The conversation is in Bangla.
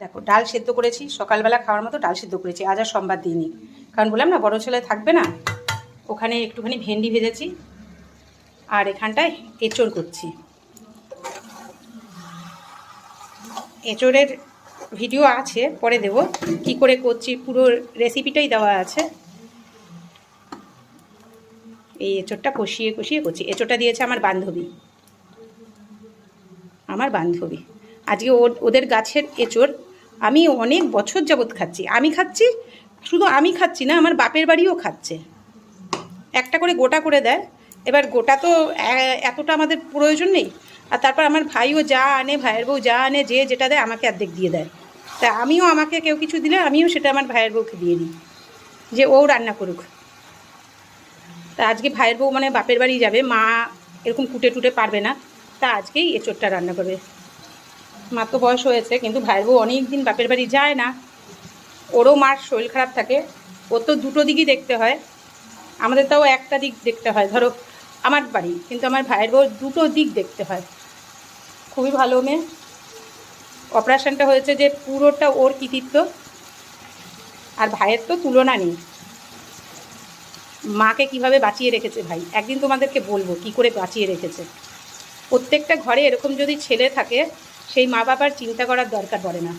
দেখো ডাল সেদ্ধ করেছি, সকালবেলা খাওয়ার মতো ডাল সেদ্ধ করেছি। আজ আর সোমবার দিইনি, কারণ বললাম না বড় ছেলে থাকবে না। ওখানে একটুখানি ভেন্ডি ভেজেছি আর এখানটায় এঁচড় করছি। এঁচড়ের ভিডিও আছে, পরে দেবো কি করে করছি, পুরো রেসিপিটাই দেওয়া আছে। এই এঁচড়টা কষিয়ে কষিয়ে করছি। এঁচড়টা দিয়েছে আমার বান্ধবী। আজকে ওদের গাছের এঁচড় আমি অনেক বছর যাবৎ খাচ্ছি। আমি খাচ্ছি, শুধু আমি খাচ্ছি না, আমার বাপের বাড়িও খাচ্ছে। একটা করে গোটা করে দেয়। এবার গোটা তো এতটা আমাদের প্রয়োজন নেই। আর তারপর আমার ভাইও যা আনে, ভাইয়ের বউ যা আনে, যে যেটা দেয় আমাকে অর্ধেক দিয়ে দেয়। তা আমিও, আমাকে কেউ কিছু দিলে আমিও সেটা আমার ভাইয়ের বউকে দিয়ে দিই, যে ও রান্না করুক। তা আজকে ভাইয়ের বউ মানে বাপের বাড়ি যাবে, মা এরকম কুটে টুটে পারবে না, তা আজকেই এঁচড়টা রান্না করবে। মার তো বয়স হয়েছে, কিন্তু ভাইয়ের বউ অনেক দিন বাপের বাড়ি যায় না। ওরও মার শরীর খারাপ থাকে, ওর তো দুটো দিকই দেখতে হয়। আমাদের তাও একটা দিক দেখতে হয়, ধরো আমার বাড়ি, কিন্তু আমার ভাইয়ের বউ দুটো দিক দেখতে হয়। খুবই ভালো মেয়ে। অপারেশনটা হয়েছে যে পুরোটা ওর কৃতিত্ব, আর ভাইয়ের তো তুলনা নেই। মাকে কিভাবে বাঁচিয়ে রেখেছে ভাই, একদিন তোমাদেরকে বলবো কি করে বাঁচিয়ে রেখেছে। প্রত্যেকটা ঘরে এরকম যদি ছেলে থাকে, সেই মা বাবার চিন্তা করার দরকার পড়ে না।